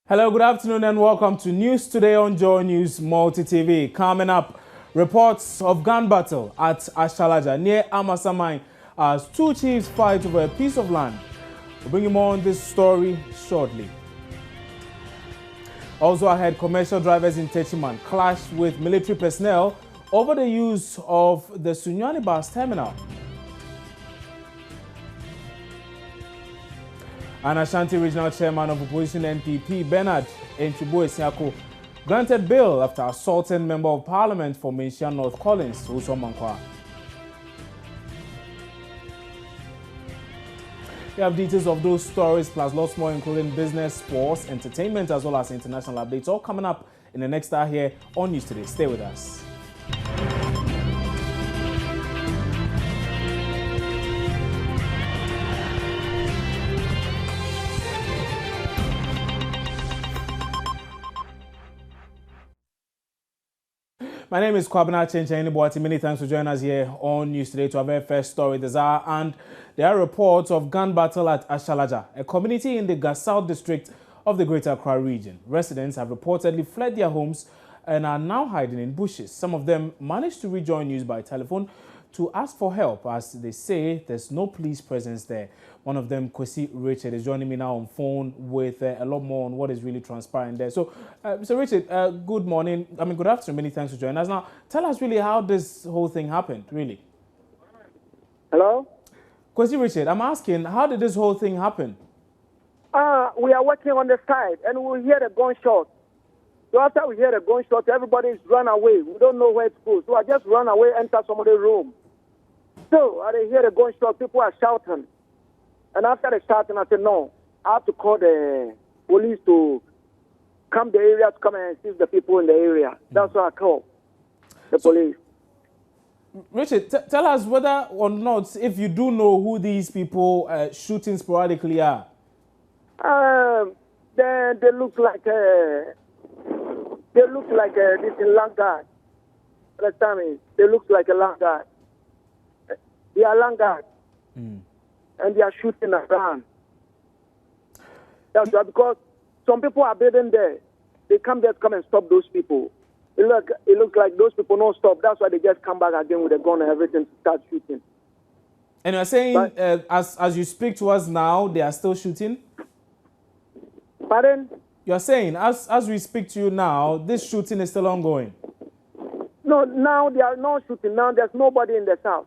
Hello, good afternoon and welcome to News Today on Joy News Multi TV. Coming up, reports of gun battle at Ashalaja near Amasamai as two chiefs fight over a piece of land. We'll bring you more on this story shortly. Also ahead, commercial drivers in Techiman clashed with military personnel over the use of the Sunyani bus terminal. And Ashanti Regional Chairman of Opposition NPP, Bernard Enchibu-Esiako, granted bail after assaulting Member of Parliament for Minshian North Collins, Uso Mankwa. We have details of those stories plus lots more, including business, sports, entertainment, as well as international updates, all coming up in the next hour here on News Today. Stay with us. My name is Kwabena Chenchen. Many thanks for joining us here on News Today to our very first story this hour. And there are reports of gun battle at Ashalaja, a community in the Gasau district of the Greater Accra region. Residents have reportedly fled their homes and are now hiding in bushes. Some of them managed to rejoin news by telephone to ask for help, as they say there's no police presence there. One of them, Kwesi Richard, is joining me now on phone with a lot more on what is really transpiring there. So, Richard, good morning. Good afternoon. Many thanks for joining us. Now, tell us really how this whole thing happened, really. Hello? Kwesi Richard, I'm asking, how did this whole thing happen? We are working on the side, and we hear the gunshot. So after we hear the gunshot, everybody's run away. We don't know where to go. So I just run away, enter somebody's room. So I hear the gunshot, people are shouting. And after the shouting, I said, no, I have to call the police to come the area to come and assist the people in the area. That's why I call the police. Richard, tell us whether or not, if you do know who these people shooting sporadically are. They look like this in Langard. Understand me? They look like a Langard. They are Langard. And they are shooting around. That's right, because some people are building there. They come there to come and stop those people. It looks like those people don't stop. That's why they just come back again with a gun and everything to start shooting. And you're saying, as you speak to us now, they are still shooting? Pardon? You're saying, as we speak to you now, this shooting is still ongoing? No, now they are not shooting. Now there's nobody in the south.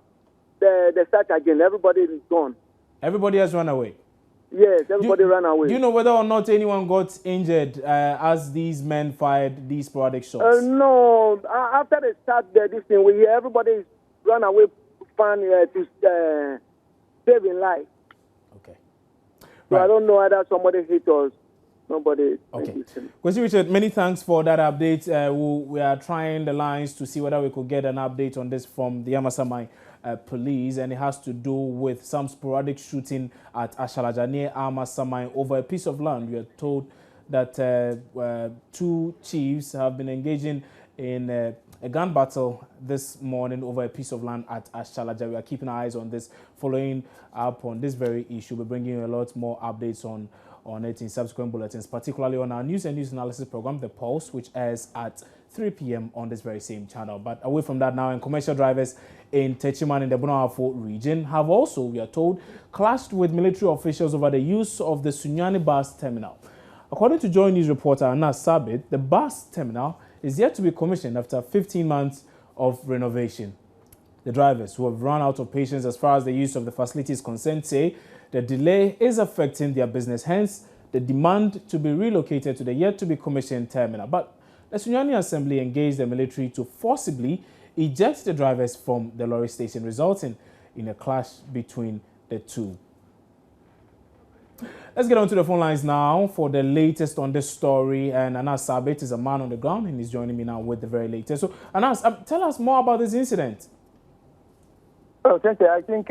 They start again. Everybody is gone. Everybody has run away? Yes, everybody ran away. Do you know whether or not anyone got injured as these men fired these sporadic shots? No. After they start this thing, we hear everybody run away to saving life. Okay. So I don't know whether somebody hit us. Nobody. Okay. Kwesi Richard, many thanks for that update. We are trying the lines to see whether we could get an update on this from the Amasamai police, and it has to do with some sporadic shooting at Ashalaja near Amasamai over a piece of land. We are told that two chiefs have been engaging in a gun battle this morning over a piece of land at Ashalaja. We are keeping our eyes on this, following up on this very issue. We're bringing you a lot more updates on it in subsequent bulletins, particularly on our news and news analysis program, The Pulse, which airs at 3 p.m. on this very same channel. But away from that now, and commercial drivers in Techiman in the Bonoafo region have also, we are told, clashed with military officials over the use of the Sunyani bus terminal. According to Joy News reporter Anna Sabit, the bus terminal is yet to be commissioned after 15 months of renovation. The drivers, who have run out of patience as far as the use of the facility is concerned, say the delay is affecting their business, hence the demand to be relocated to the yet-to-be-commissioned terminal. But the Sunyani Assembly engaged the military to forcibly eject the drivers from the lorry station, resulting in a clash between the two. Let's get on to the phone lines now for the latest on this story. And Anas Sabit is a man on the ground, and he's joining me now with the very latest. So, Anas, tell us more about this incident. Oh, thank you. I think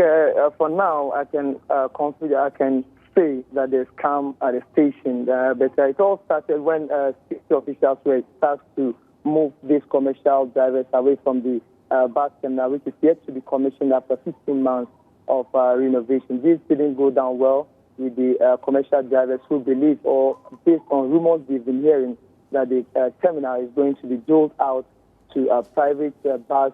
for now I can say that there's calm at the station, but it all started when safety officials were tasked to move these commercial drivers away from the bus terminal, which is yet to be commissioned after 15 months of renovation. This didn't go down well, with the commercial drivers who believe, or based on rumors we've been hearing, that the terminal is going to be doled out to a private bus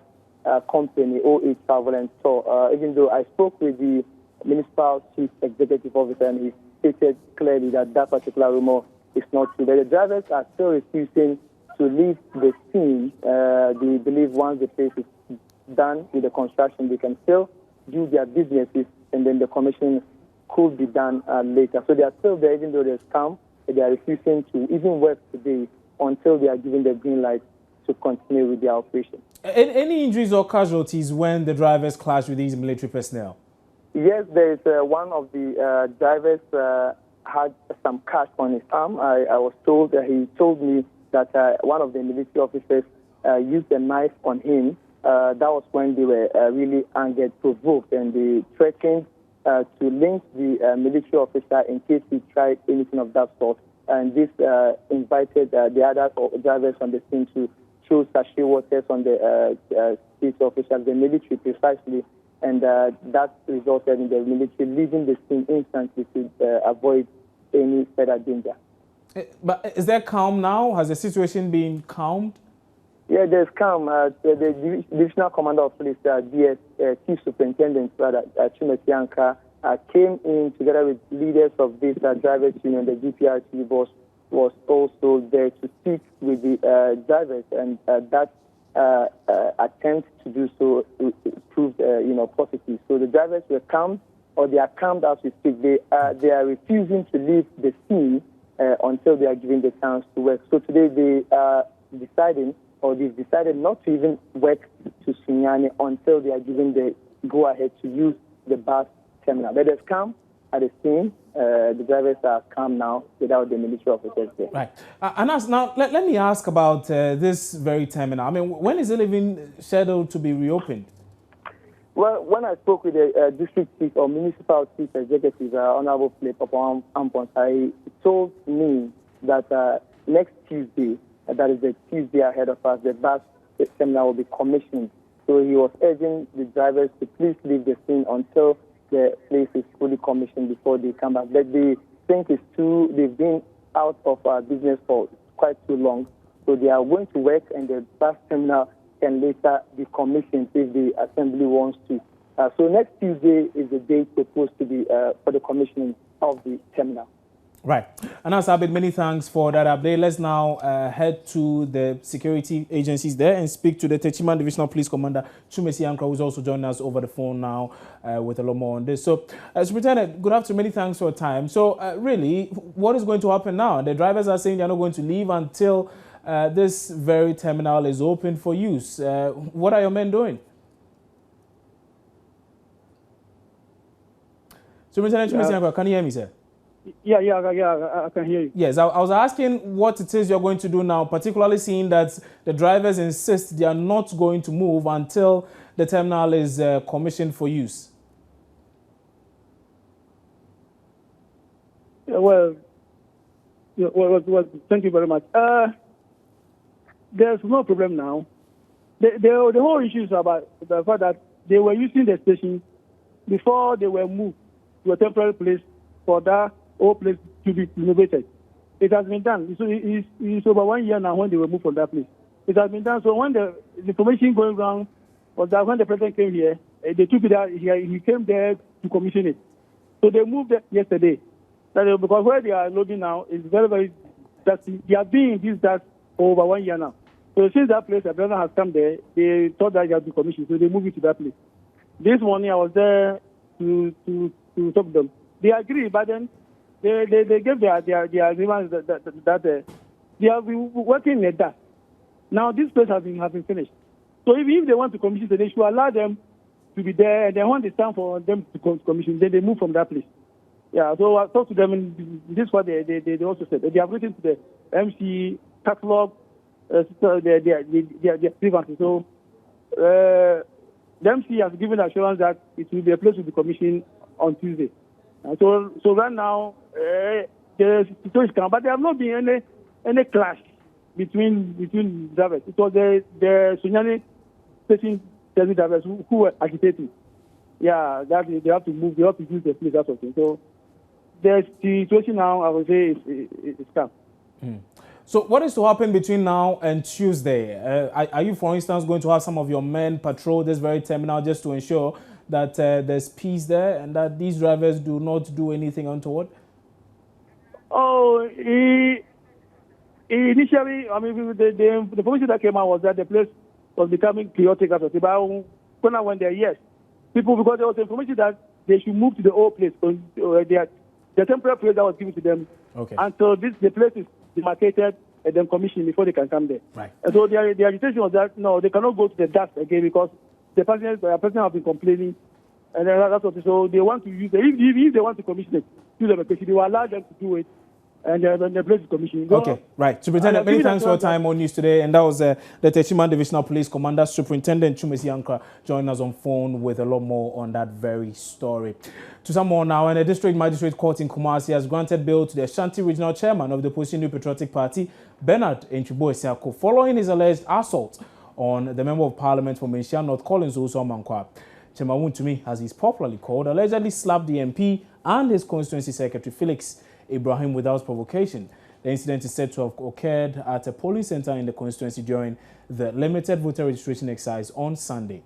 company, OH Travel and Tour. Even though I spoke with the municipal chief executive officer, and he stated clearly that that particular rumor is not true. But the drivers are still refusing to leave the scene. They believe once the place is done with the construction, they can still do their businesses, and then the commission could be done later. So they are still there, even though there's calm. They are refusing to even work today until they are given the green light to continue with their operation. Any injuries or casualties when the drivers clash with these military personnel? Yes, there is one of the drivers had some cuts on his arm. I was told, he told me that one of the military officers used a knife on him. That was when they were really angered, provoked, and they threatened to lynch the military officer in case he tried anything of that sort. And this invited the other drivers on the scene to throw sachet waters on the state officials, the military precisely, and that resulted in the military leaving the scene instantly to avoid any further danger. But is there calm now? Has the situation been calmed? Yeah, there's calm. The Divisional Commander of Police, DS Chief Superintendent, Chumesianka, came in together with leaders of this drivers union, the GPRT boss, was also there to speak with the drivers, and that attempt to do so proved, positive. So the drivers were calm, or they are calmed as we speak. They are refusing to leave the scene until they are given the chance to work. So today they are deciding, or they've decided not to even work to Sunyani until they are given the go-ahead to use the bus terminal. But there's calm at the scene. The drivers are calm now without the military officers there. Right. Anas, now let me ask about this very terminal. I mean, when is it even scheduled to be reopened? Well, when I spoke with the district chief or municipal chief executive, Honorable Philip Ampons, he told me that next Tuesday, that is the Tuesday ahead of us, the bus terminal will be commissioned. So he was urging the drivers to please leave the scene until the place is fully commissioned before they come back. But they think they've been out of business for quite too long. So they are going to work, and the bus terminal can later be commissioned if the assembly wants to. So next Tuesday is the date proposed to be for the commissioning of the terminal. Right. Anas Abid, many thanks for that update. Let's now head to the security agencies there and speak to the Techiman Divisional Police Commander, Chumesi Ankra, who's also joining us over the phone now with a lot more on this. So, Superintendent, good afternoon. Many thanks for your time. So, really, what is going to happen now? The drivers are saying they're not going to leave until this very terminal is open for use. What are your men doing? Superintendent Chumesi Ankra, can you hear me, sir? Yeah, I can hear you. Yes, I was asking what it is you're going to do now, particularly seeing that the drivers insist they are not going to move until the terminal is commissioned for use. Well, thank you very much. There's no problem now. The whole issue is about the fact that they were using the station before they were moved to a temporary place for that whole place to be renovated. It has been done. It's over 1 year now when they were moved from that place. It has been done. So when the information going around was that when the president came here, they took it out here. He came there to commission it. So they moved it yesterday. Because where they are loading now is very, very dusty. They are being this dust for over 1 year now. So since that place, the president has come there, they thought that it had been commissioned. So they moved it to that place. This morning I was there to talk to them. They agree, but then they gave their agreement that they have been working in the dust. Now this place has been finished. So if they want to commission, they should allow them to be there, and then when it's time for them to commission, then they move from that place. Yeah, so I talked to them, and this is what they also said. They have written to the MC catalog their grievances. So the MC has given assurance that it will be a place to be commissioned on Tuesday. So right now, the situation can, but there have not been any clash between drivers. It was the Sunyani station drivers who were agitating. Yeah, that they have to move, they have to use the place, that sort of thing. So the situation now, I would say, is calm. So what is to happen between now and Tuesday? Are you, for instance, going to have some of your men patrol this very terminal just to ensure that there's peace there and that these drivers do not do anything untoward? Oh, initially, I mean, the information that came out was that the place was becoming chaotic after. But when I went there, yes, people, because there was information that they should move to the old place, the temporary place that was given to them. Okay. Until the place is demarcated and then commissioned before they can come there. Right. And so the agitation was that no, they cannot go to the dust again because the passengers have been complaining, and then that's what. So they want to use if they want to commission it, use the location, they will allow them to do it. And the place is commissioned. Okay, right. Superintendent, many thanks for your time on news today. And that was the Techiman Divisional Police Commander, Superintendent Chumesi Yankra, joining us on phone with a lot more on that very story. To some more now, and the District Magistrate Court in Kumasi has granted bail to the Ashanti Regional Chairman of the opposition New Patriotic Party, Bernard Enchibo-Esiako, following his alleged assault on the Member of Parliament for Menchia North Collins Oso-Amankwa. Chairman Wuntumi, as he's popularly called, allegedly slapped the MP and his constituency secretary, Felix Ibrahim, without provocation. The incident is said to have occurred at a polling center in the constituency during the limited voter registration exercise on Sunday.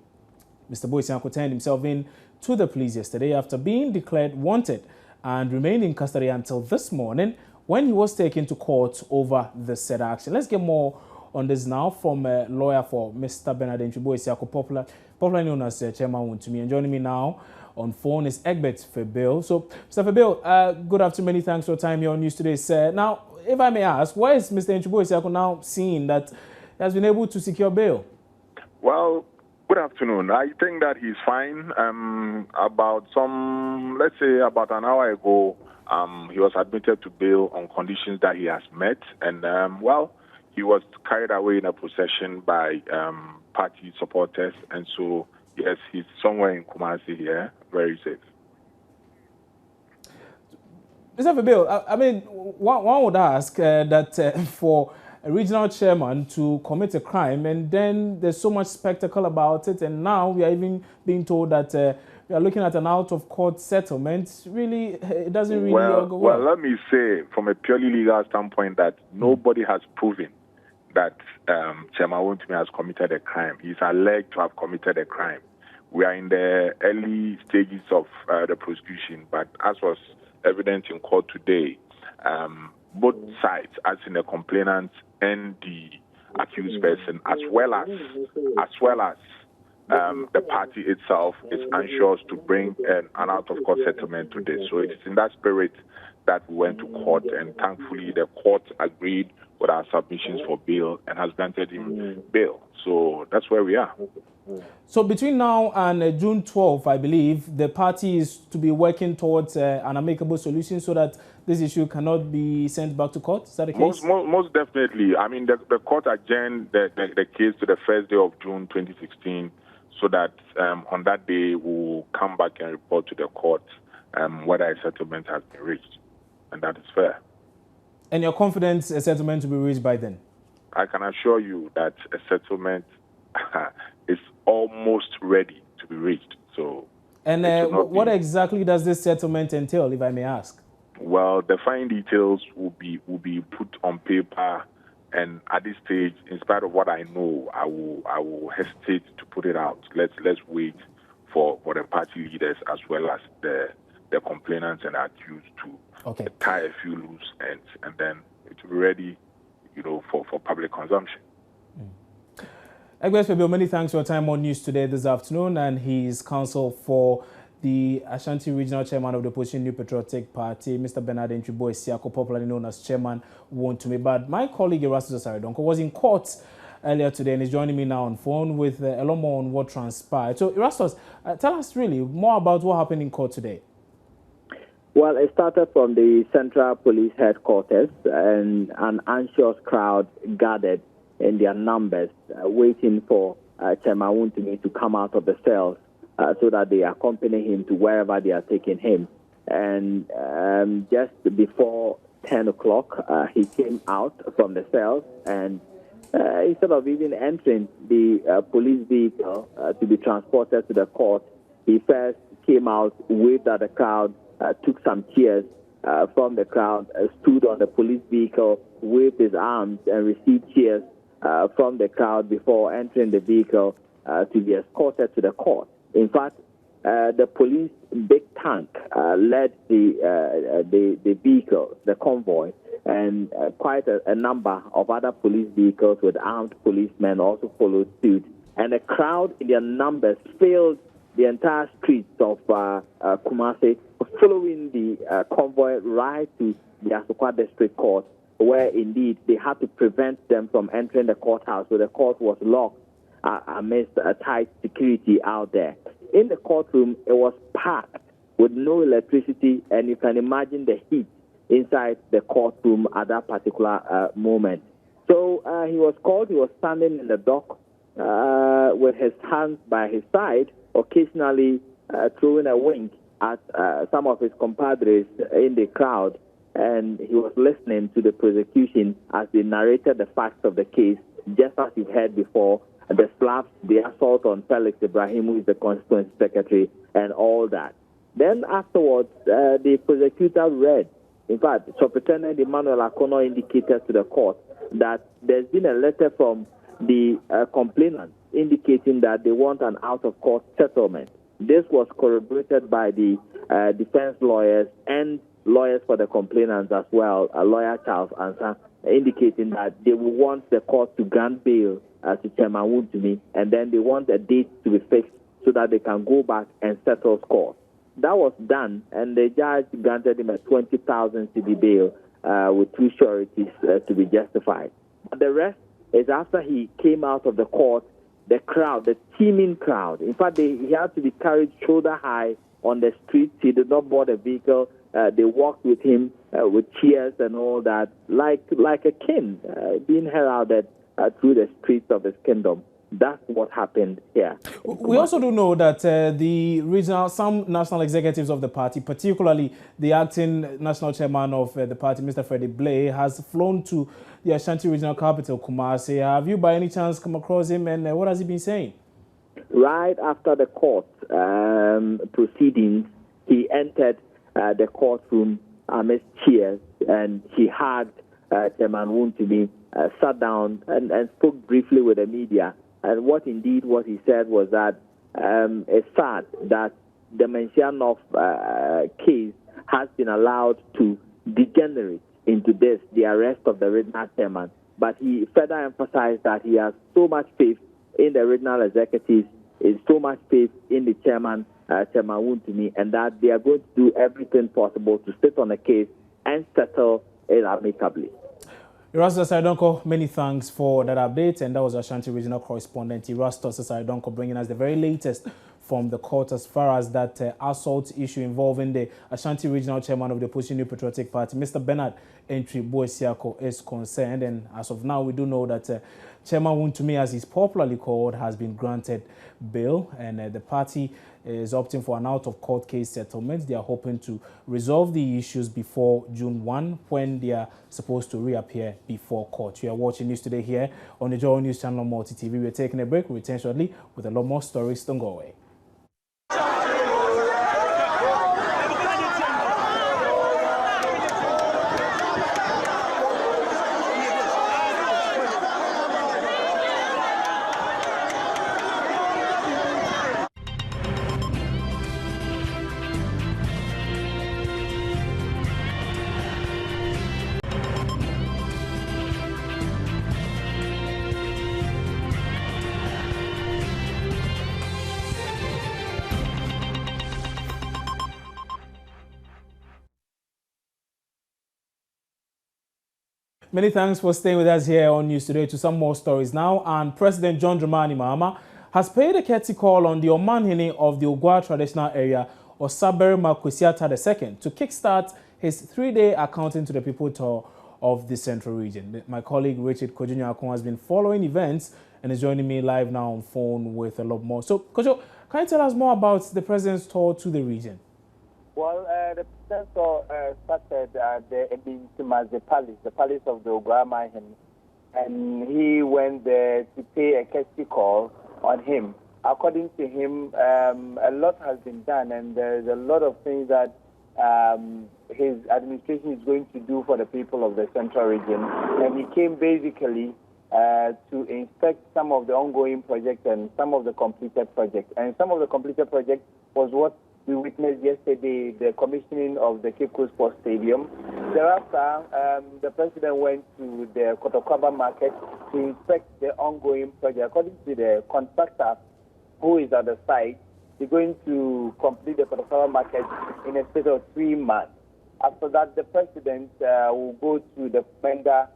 Mr. Boysianko turned himself in to the police yesterday after being declared wanted and remained in custody until this morning when he was taken to court over the said action. Let's get more on this now from a lawyer for Mr. Bernard Enchibo-Esiako, popularly known as Chairman Wuntumi. And joining me now on phone is Egbert Febil. So, Mr. Febil, good afternoon. Many thanks for your time here on News Today, sir. Now, if I may ask, why is Mr. Enchibo-Esiako now seeing that he has been able to secure bail? Well, good afternoon. I think that he's fine. About an hour ago, he was admitted to bail on conditions that he has met. And, he was carried away in a procession by party supporters. And so, yes, he's somewhere in Kumasi here, very safe. Mr. Febil, I mean, one would ask that for a regional chairman to commit a crime and then there's so much spectacle about it, and now we are even being told that we are looking at an out-of-court settlement. Really, it doesn't really go well. Well, let me say, from a purely legal standpoint, that nobody has proven that Chairman Wuntumi has committed a crime. He's alleged to have committed a crime. We are in the early stages of the prosecution, but as was evident in court today, both sides, as in the complainant and the accused person, as well as the party itself, is anxious to bring an out-of-court settlement to this. So it is in that spirit that we went to court, and thankfully the court agreed with our submissions for bail and has granted him bail. So that's where we are. So between now and June 12th, I believe, the party is to be working towards an amicable solution so that this issue cannot be sent back to court. Is that the case? Most definitely. I mean, the court adjourned the case to the first day of June 2016 so that on that day we'll come back and report to the court whether a settlement has been reached. And that is fair. And you're confident a settlement will be reached by then? I can assure you that a settlement is almost ready to be reached. So, and what exactly does this settlement entail, if I may ask? Well, the fine details will be put on paper, and at this stage, in spite of what I know, I will hesitate to put it out. Let's wait for the party leaders as well as the complainants and accused to tie a few loose ends, and then it will be ready, for public consumption. Egbert Febil, many thanks for your time on News Today this afternoon, and he's counsel for the Ashanti Regional Chairman of the opposition New Patriotic Party, Mr. Bernard Enchibo-Esiako, popularly known as Chairman Wuntumi. But my colleague Erastus Asaridonko was in court earlier today and is joining me now on phone with a lot more on what transpired. So Erastus, tell us really more about what happened in court today. Well, it started from the Central Police Headquarters, and an anxious crowd gathered in their numbers, waiting for Chairman Wuntumi to come out of the cells so that they accompany him to wherever they are taking him. And just before 10 o'clock, he came out from the cells, and instead of even entering the police vehicle to be transported to the court, he first came out, waved at the crowd, took some chairs, from the crowd stood on the police vehicle, waved his arms, and received cheers from the crowd before entering the vehicle to be escorted to the court. In fact, the police big tank led the vehicle, the convoy, and quite a number of other police vehicles with armed policemen also followed suit. And the crowd in their numbers filled the entire streets of Kumasi, following the convoy right to the Asokwa District Court, where indeed they had to prevent them from entering the courthouse, so the court was locked amidst a tight security out there. In the courtroom, it was packed with no electricity, and you can imagine the heat inside the courtroom at that particular moment. So he was called. He was standing in the dock with his hands by his side, occasionally throwing a wink at some of his compadres in the crowd, and he was listening to the prosecution as they narrated the facts of the case, just as you've heard before, the slaps, the assault on Felix Ibrahim, who is the constituency secretary, and all that. Then afterwards, the prosecutor read, in fact, Superintendent Emmanuel indicated to the court that there's been a letter from the complainant indicating that they want an out-of-court settlement. This was corroborated by the defense lawyers and lawyers for the complainants as well, lawyer Charles Ansa, indicating that they will want the court to grant bail to Chairman Wontumi, and then they want a date to be fixed so that they can go back and settle scores. That was done, and the judge granted him a 20,000 cedi bail with 2 sureties to be justified. The rest is after he came out of the court, the crowd, the teeming crowd. In fact, he had to be carried shoulder high on the streets. He did not board a vehicle. They walked with him with cheers and all that, like a king being heralded through the streets of his kingdom. That's what happened here. We also do know that some national executives of the party, particularly the acting national chairman of the party, Mr. Freddie Blay, has flown to the Ashanti regional capital, Kumasi. Have you by any chance come across him, and what has he been saying? Right after the court proceedings, he entered the courtroom amidst cheers, and he hugged Chairman Wontumi, sat down and spoke briefly with the media. And what he said was that it's sad that the Mensianov case has been allowed to degenerate into this, the arrest of the regional chairman. But he further emphasized that he has so much faith in the regional executives, is so much faith in the chairman, Chairman Wontumi, and that they are going to do everything possible to sit on the case and settle it amicably. Erastus Saidonko, many thanks for that update, and that was Ashanti regional correspondent Erastus Saidonko bringing us the very latest from the court as far as that assault issue involving the Ashanti regional chairman of the opposition New Patriotic Party, Mr. Bernard Entry Boesiako, is concerned. And as of now, we do know that Chairman Wontumi, as he's popularly called, has been granted bail, and the party is opting for an out-of-court case settlement. They are hoping to resolve the issues before June 1, when they are supposed to reappear before court. You are watching News Today here on the Joy News Channel Multi TV. We're taking a break. We'll return shortly with a lot more stories. Don't go away. Many thanks for staying with us here on News Today. To some more stories now. And President John Dramani Mahama has paid a courtesy call on the Omanhene of the Ogwa traditional area, Osabere Makwesiata II, to kickstart his 3-day accounting to the people tour of the Central Region. My colleague Richard Kojunyakon has been following events and is joining me live now on phone with a lot more. So, Kojo, can you tell us more about the president's tour to the region? Well, the president started at the palace of the Ogwa, and he went there to pay a courtesy call on him. According to him, a lot has been done, and there's a lot of things that his administration is going to do for the people of the Central Region. And he came basically to inspect some of the ongoing projects and some of the completed projects. And some of the completed projects was what we witnessed yesterday, the commissioning of the Cape Coast Sports Stadium. Thereafter, the president went to the Kotokwaba market to inspect the ongoing project. According to the contractor who is at the site, they're going to complete the Kotokwaba market in a space of 3 months. After that, the president will go to the Penda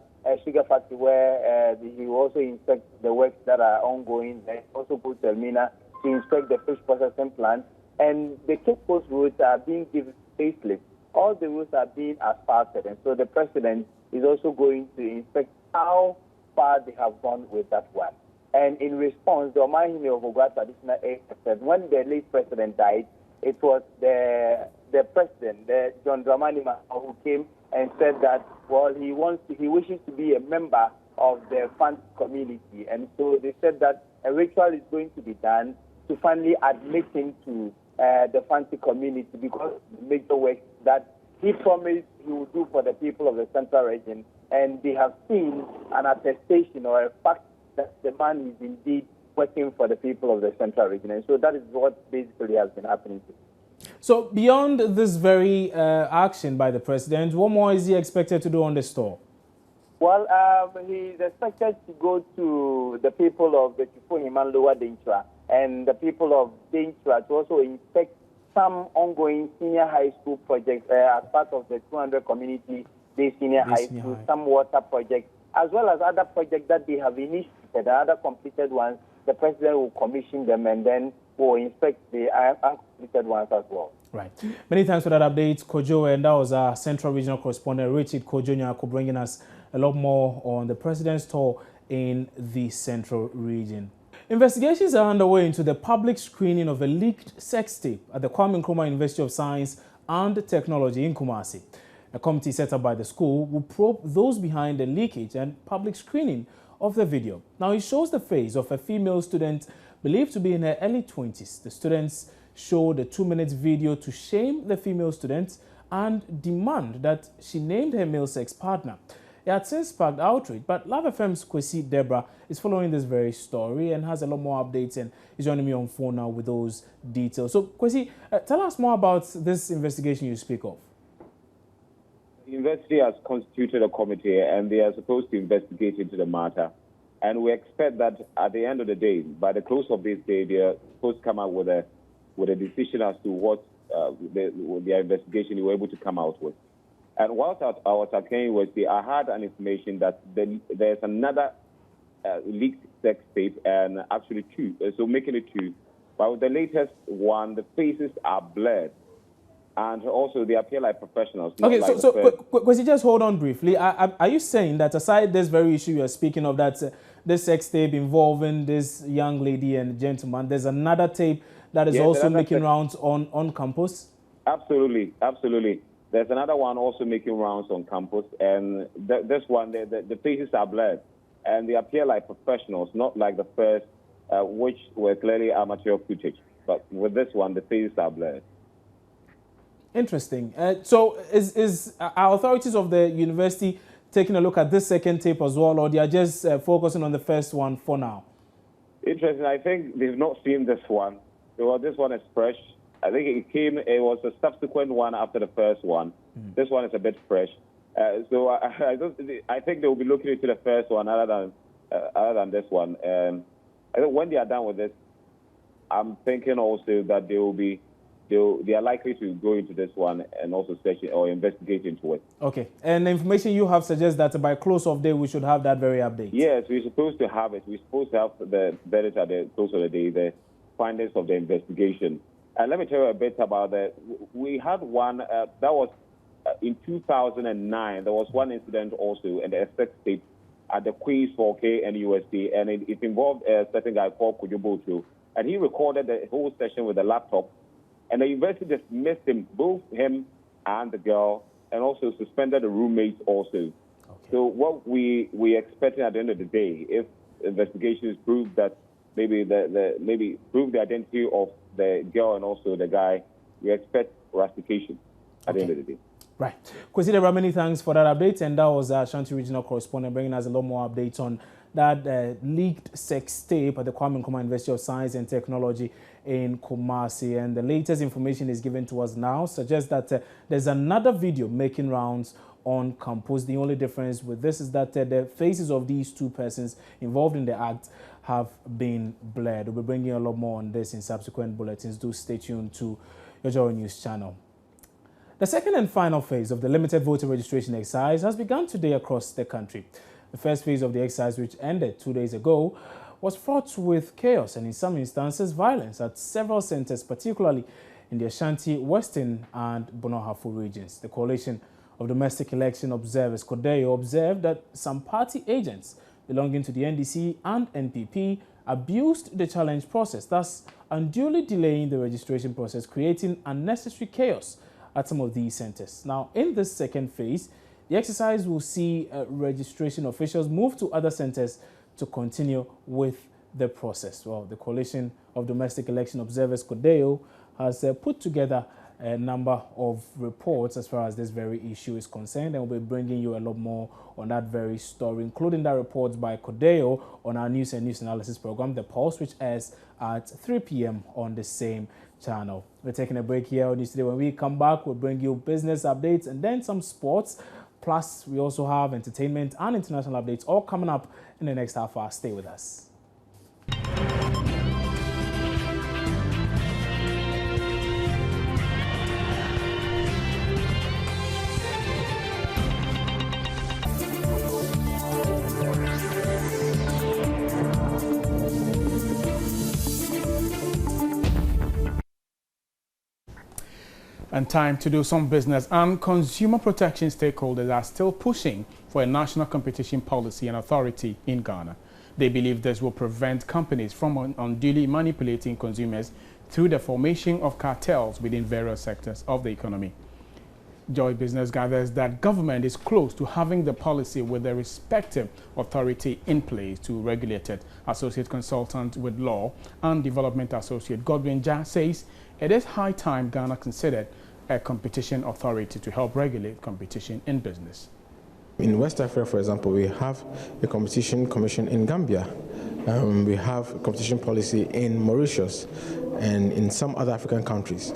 sugar factory where he will also inspect the works that are ongoing. They also go to Elmina to inspect the fish processing plant. And the Cape Coast roads are being given facelift. All the roads are being asphalted. And so the president is also going to inspect how far they have gone with that one. And in response, the Omahine of Oguata Traditional Area said when the late president died, it was the president, John Dramani Mahama, who came and said that, well, he wishes to be a member of the Fancy community. And so they said that a ritual is going to be done to finally admit him to the Fancy community because of the major work that he promised he would do for the people of the Central Region. And they have seen an attestation or a fact that the man is indeed working for the people of the Central Region. And so that is what basically has been happening. So beyond this very action by the president, what more is he expected to do on the store? Well, he's expected to go to the people of the Chifuhiman Lower Denchra and the people of Denchra to also inspect some ongoing senior high school projects as part of the 200 community day senior high school, some water projects, as well as other projects that they have initiated, other completed ones. The president will commission them and then will inspect the uncompleted ones as well. Right. Many thanks for that update, Kojo. And that was our Central Regional Correspondent, Richard Kojo Nyako, bringing us a lot more on the president's tour in the Central Region. Investigations are underway into the public screening of a leaked sex tape at the Kwame Nkrumah University of Science and Technology in Kumasi. A committee set up by the school will probe those behind the leakage and public screening of the video. Now, it shows the face of a female student believed to be in her early 20s. The students showed a 2-minute video to shame the female student and demand that she named her male sex partner. It had since sparked outrage, but Love FM's Kwesi Deborah is following this very story and has a lot more updates and is joining me on phone now with those details. So, Kwesi, tell us more about this investigation you speak of. The university has constituted a committee and they are supposed to investigate into the matter. And we expect that at the end of the day, by the close of this day, they are supposed to come out with a decision as to what their investigation they were able to come out with. And whilst I was at Kenya University, I had an information that there's another leaked sex tape, and actually 2, so making it 2. But with the latest one, the faces are blurred. And also, they appear like professionals. Okay, Kwesi, just hold on briefly. Are you saying that aside this very issue you are speaking of, that this sex tape involving this young lady and gentleman, there's another tape that is also making rounds on campus? Absolutely, absolutely. There's another one also making rounds on campus, and this one, the faces are blurred, and they appear like professionals, not like the first, which were clearly amateur footage. But with this one, the faces are blurred. Interesting. So is our authorities of the university taking a look at this second tape as well, or they are just focusing on the first one for now? Interesting. I think they've not seen this one. So this one is fresh. I think it was a subsequent one after the first one. This one is a bit fresh. So I think they will be looking into the first one other than this one. I think when they are done with this, I'm thinking also that they are likely to go into this one and also search it or investigate into it. Okay. And the information you have suggests that by close of day we should have that very update. Yes, we're supposed to have it. We're supposed to have the verdict at the close of the day, the findings of the investigation. And let me tell you a bit about that. We had one that was in 2009. There was one incident also in the sex tape at the Queens 4K and USD, and it involved a certain guy called Kujubotu, and he recorded the whole session with a laptop. And the university dismissed him, both him and the girl, and also suspended the roommates also. Okay. So what we expecting at the end of the day, if investigations prove that maybe prove the identity of the girl and also the guy, we expect rustication. at the end of the day. Right. Kwesi, many thanks for that update. And that was Ashanti Regional Correspondent bringing us a lot more updates on that leaked sex tape at the Kwame Nkrumah University of Science and Technology in Kumasi. And the latest information is given to us now suggests that there's another video making rounds on campus. The only difference with this is that the faces of these two persons involved in the act have been blurred. We'll be bringing you a lot more on this in subsequent bulletins. Do stay tuned to your Joy News channel. The second and final phase of the limited voter registration exercise has begun today across the country. The first phase of the exercise, which ended 2 days ago, was fraught with chaos and in some instances violence at several centers, particularly in the Ashanti, Western and Bono-Ahafo regions. The Coalition of Domestic Election Observers, CODEO, observed that some party agents belonging to the NDC and NPP abused the challenge process, thus unduly delaying the registration process, creating unnecessary chaos at some of these centers. Now, in this second phase, the exercise will see registration officials move to other centers to continue with the process. Well, the Coalition of Domestic Election Observers, CODEO, has put together a number of reports as far as this very issue is concerned, and we'll be bringing you a lot more on that very story, including that report by CODEO on our news and news analysis program, The Pulse, which airs at 3 p.m. on the same channel. We're taking a break here on News Today. When we come back, we'll bring you business updates and then some sports. Plus, we also have entertainment and international updates all coming up in the next half hour. Stay with us. And time to do some business. And consumer protection stakeholders are still pushing for a national competition policy and authority in Ghana. They believe this will prevent companies from unduly manipulating consumers through the formation of cartels within various sectors of the economy. Joy Business gathers that government is close to having the policy with the respective authority in place to regulate it. Associate Consultant with Law and Development Associate Godwin Ja says it is high time Ghana considered a competition authority to help regulate competition in business. In West Africa, for example, we have a competition commission in Gambia. We have a competition policy in Mauritius and in some other African countries.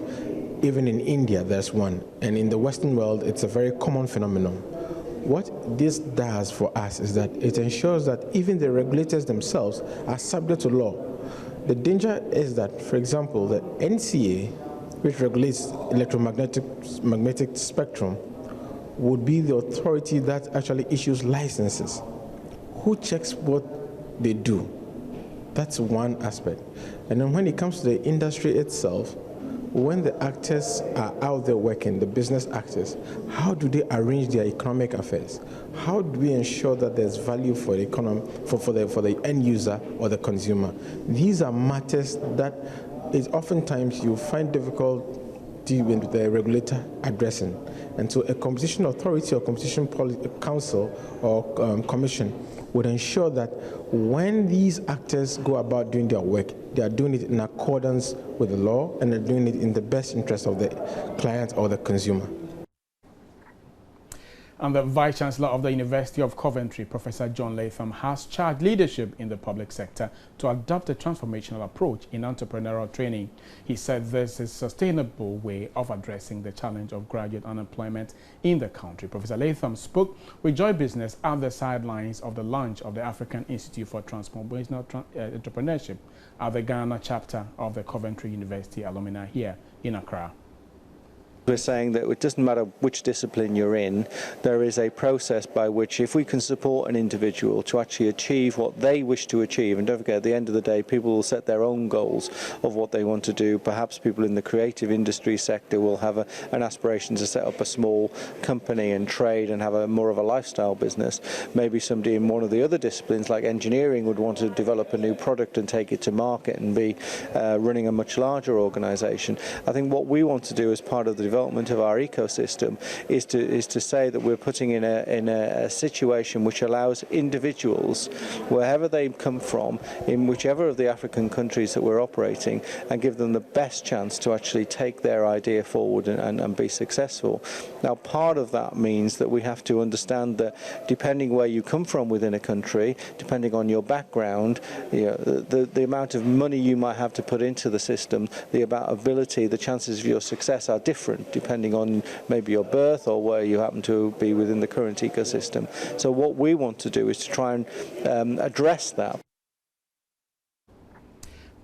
Even in India, there's one. And in the Western world, it's a very common phenomenon. What this does for us is that it ensures that even the regulators themselves are subject to law. The danger is that, for example, the NCA, which regulates magnetic spectrum, would be the authority that actually issues licenses. Who checks what they do? That's one aspect. And then when it comes to the industry itself, when the actors are out there working, the business actors, how do they arrange their economic affairs? How do we ensure that there's value for the economy, for the end user or the consumer? These are matters that is oftentimes you find difficulty with the regulator addressing. And so a competition authority or competition council or commission would ensure that when these actors go about doing their work, they are doing it in accordance with the law and they're doing it in the best interest of the client or the consumer. And the Vice-Chancellor of the University of Coventry, Professor John Latham, has charged leadership in the public sector to adopt a transformational approach in entrepreneurial training. He said this is a sustainable way of addressing the challenge of graduate unemployment in the country. Professor Latham spoke with Joy Business at the sidelines of the launch of the African Institute for Transformational Entrepreneurship at the Ghana chapter of the Coventry University alumni here in Accra. We're saying that it doesn't matter which discipline you're in, there is a process by which if we can support an individual to actually achieve what they wish to achieve, and don't forget at the end of the day people will set their own goals of what they want to do. Perhaps people in the creative industry sector will have an aspiration to set up a small company and trade and have more of a lifestyle business. Maybe somebody in one of the other disciplines like engineering would want to develop a new product and take it to market and be running a much larger organization. I think what we want to do as part of the development of our ecosystem is to say that we're putting in a situation which allows individuals, wherever they come from, in whichever of the African countries that we're operating, and give them the best chance to actually take their idea forward and be successful. Now, part of that means that we have to understand that depending where you come from within a country, depending on your background, the amount of money you might have to put into the system, the ability, the chances of your success are different depending on maybe your birth or where you happen to be within the current ecosystem. So what we want to do is to try and address that.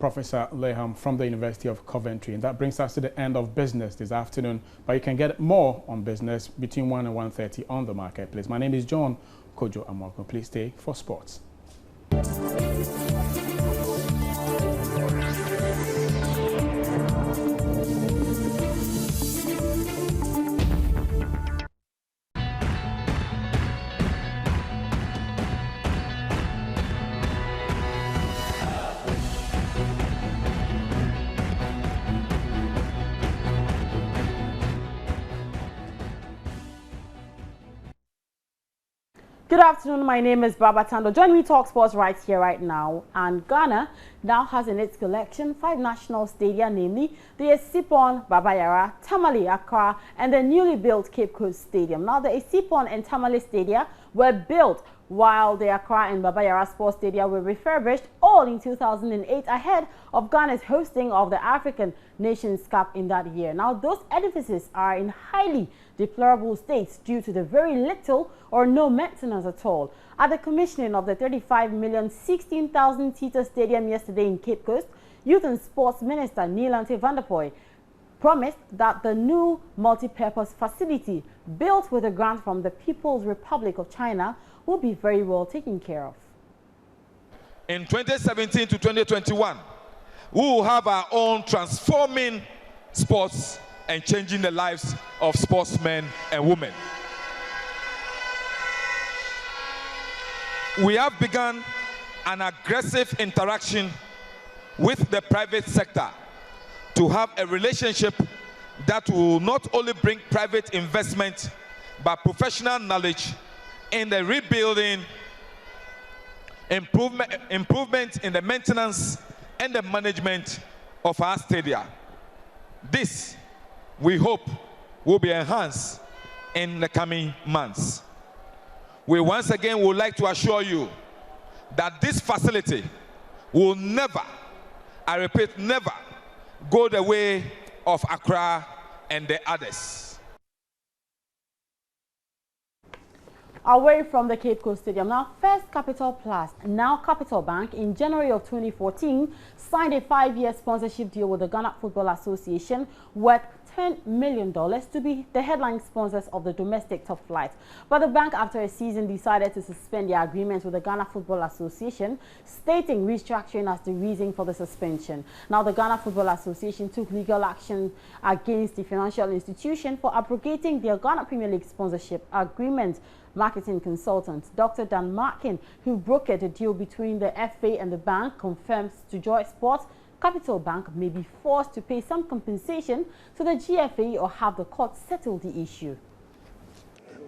Professor Leham from the University of Coventry. And that brings us to the end of business this afternoon. But you can get more on business between 1 and 1:30 on the marketplace. My name is John Kojo Amoko. Please stay for sports. Good afternoon, my name is Baba Tando. Join me talk sports right here, right now. And Ghana now has in its collection 5 national stadia, namely the Esipon, Babayara, Tamale, Accra, and the newly built Cape Coast Stadium. Now, the Esipon and Tamale stadia were built while the Accra and Babayara Sports Stadia were refurbished, all in 2008, ahead of Ghana's hosting of the African Nations Cup in that year. Now, those edifices are in highly deplorable states due to the very little or no maintenance at all. At the commissioning of the 35,016,000-seater stadium yesterday in Cape Coast, Youth and Sports Minister Neelante van der Poy promised that the new multi-purpose facility built with a grant from the People's Republic of China will be very well taken care of. In 2017 to 2021, we will have our own transforming sports and changing the lives of sportsmen and women. We have begun an aggressive interaction with the private sector to have a relationship that will not only bring private investment, but professional knowledge in the rebuilding, improvement in the maintenance and the management of our stadia. This, we hope, will be enhanced in the coming months. We once again would like to assure you that this facility will never, I repeat, never go the way of Accra and the others. Away from the Cape Coast Stadium, now First Capital Plus, now Capital Bank, in January of 2014, signed a 5-year sponsorship deal with the Ghana Football Association worth $10 million to be the headline sponsors of the domestic top flight. But the bank, after a season, decided to suspend their agreement with the Ghana Football Association, stating restructuring as the reason for the suspension. Now, the Ghana Football Association took legal action against the financial institution for abrogating their Ghana Premier League sponsorship agreement. Marketing consultant Dr. Dan Markin, who brokered the deal between the FA and the bank, confirms to Joy Sports Capital Bank may be forced to pay some compensation to the GFA or have the court settle the issue.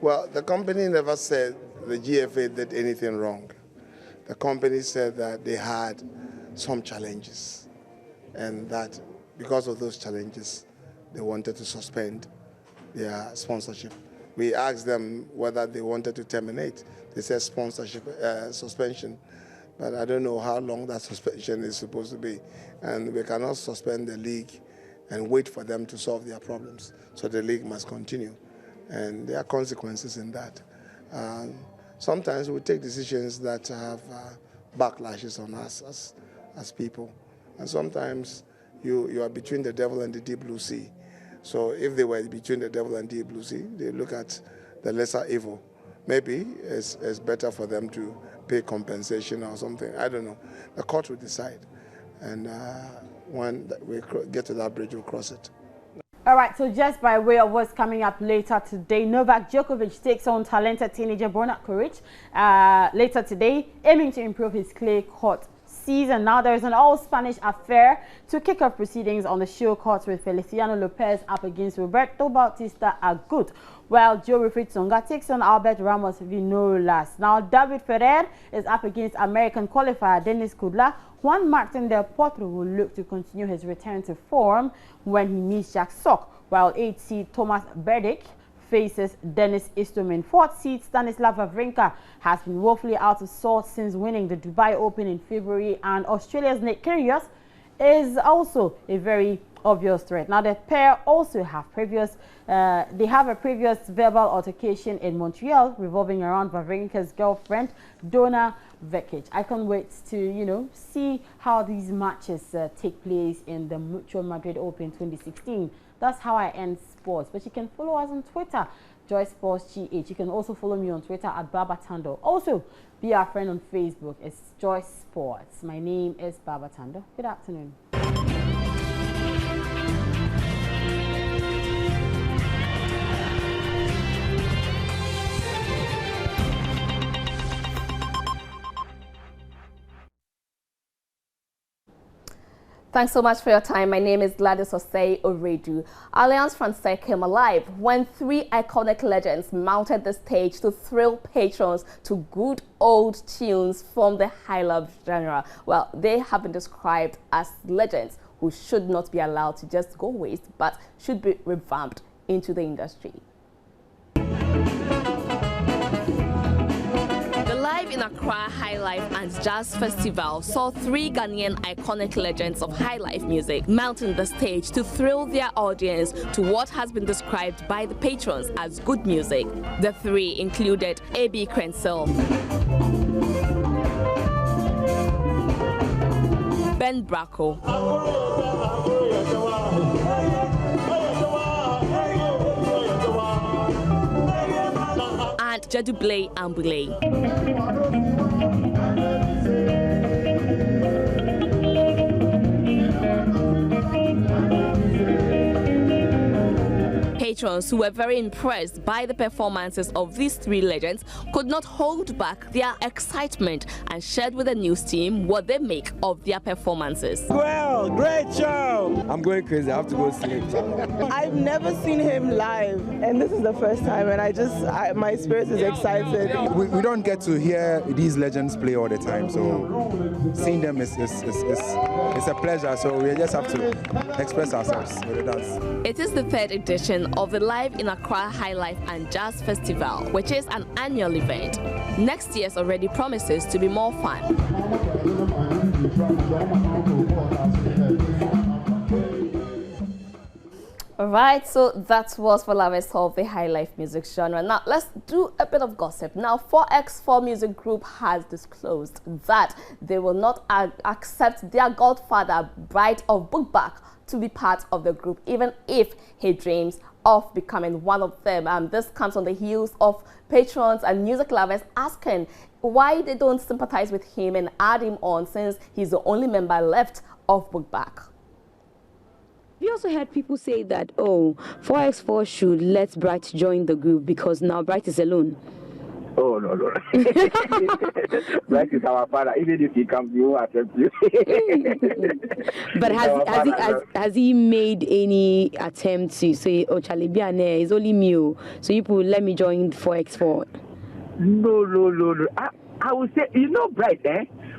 Well, the company never said the GFA did anything wrong. The company said that they had some challenges and that because of those challenges, they wanted to suspend their sponsorship. We asked them whether they wanted to terminate. They said sponsorship suspension, but I don't know how long that suspension is supposed to be. And we cannot suspend the league and wait for them to solve their problems. So the league must continue, and there are consequences in that. Sometimes we take decisions that have backlashes on us as people, and sometimes you are between the devil and the deep blue sea. So if they were between the devil and deep blue sea, they look at the lesser evil. Maybe it's better for them to pay compensation or something. I don't know. The court will decide. And when we get to that bridge, we'll cross it. All right, so just by way of what's coming up later today, Novak Djokovic takes on talented teenager Borna Koric later today, aiming to improve his clay court season. Now there is an all-Spanish affair to kick off proceedings on the show court with Feliciano Lopez up against Roberto Bautista Agut, while Joe Wilfried Tsonga takes on Albert Ramos Vinolas. Now David Ferrer is up against American qualifier Dennis Kudla. Juan Martin Del Potro will look to continue his return to form when he meets Jack Sock, while 8th seed Thomas Berdick faces Dennis Istomin. 4th seed Stanislav Wawrinka has been woefully out of sorts since winning the Dubai Open in February, and Australia's Nick Kyrgios is also a very obvious threat. Now the pair also have a previous verbal altercation in Montreal revolving around Wawrinka's girlfriend Donna Vekic. I can't wait to see how these matches take place in the Mutual Madrid Open 2016. That's how I end sports. But you can follow us on Twitter, Joy Sports GH. You can also follow me on Twitter at Babatando. Also, be our friend on Facebook. It's Joy Sports. My name is Babatando. Good afternoon. Thanks so much for your time. My name is Gladys Osei Oredu. Alliance Francaise came alive when 3 iconic legends mounted the stage to thrill patrons to good old tunes from the high love genre. Well, they have been described as legends who should not be allowed to just go waste, but should be revamped into the industry. Live in Accra High Life and Jazz Festival saw 3 Ghanaian iconic legends of high life music mounting the stage to thrill their audience to what has been described by the patrons as good music. The 3 included A.B. Crensel, Ben Bracco, and Jaduble Ambule. Patrons who were very impressed by the performances of these 3 legends could not hold back their excitement and shared with the news team what they make of their performances. Well, great show! I'm going crazy. I have to go see it. I've never seen him live, and this is the first time, and my spirit is excited. We don't get to hear these legends play all the time, so seeing them is a pleasure. So we just have to express ourselves with the dance. It is the 3rd edition of the Live in Accra High Life and Jazz Festival, which is an annual event. Next year's already promises to be more fun. Alright, so that was for lovers of the high life music genre. Now let's do a bit of gossip. Now 4X4 Music Group has disclosed that they will not accept their godfather, Bright of Bookback, to be part of the group, even if he dreams of becoming one of them. This comes on the heels of patrons and music lovers asking why they don't sympathize with him and add him on, since he's the only member left of Bookback. We also heard people say that, oh, 4X4 should let Bright join the group because now Bright is alone. Oh, no. Bright is our father. Even if he comes, we won't accept you. But has he made any attempt to say, oh, Charlie Biane, it's only me, so you will let me join 4X4? No. I would say, Bright,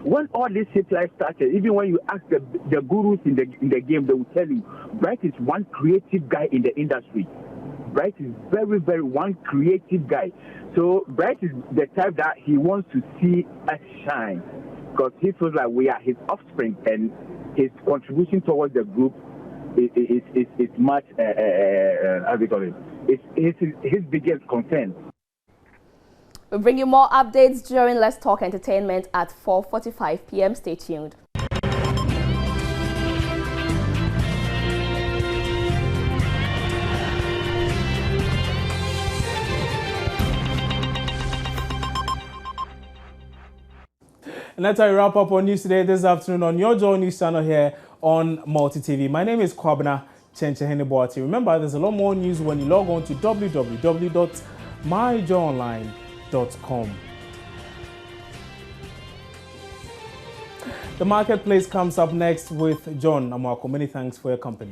when all this hip life started, even when you ask the gurus in the game, they will tell you, Bright is one creative guy in the industry. Bright is very, very one creative guy. So Bright is the type that he wants to see us shine, because he feels like we are his offspring, and his contribution towards the group is much, how do you call it? It's his biggest concern. We'll bring you more updates during Let's Talk Entertainment at 4:45 p.m. Stay tuned. And that's how we wrap up on News Today this afternoon on your Joy News channel here on Multi TV. My name is Kwabena Chencheheniboati. Remember, there's a lot more news when you log on to www.myjoyonline.com. The Marketplace comes up next with John Amwako. Many thanks for your company.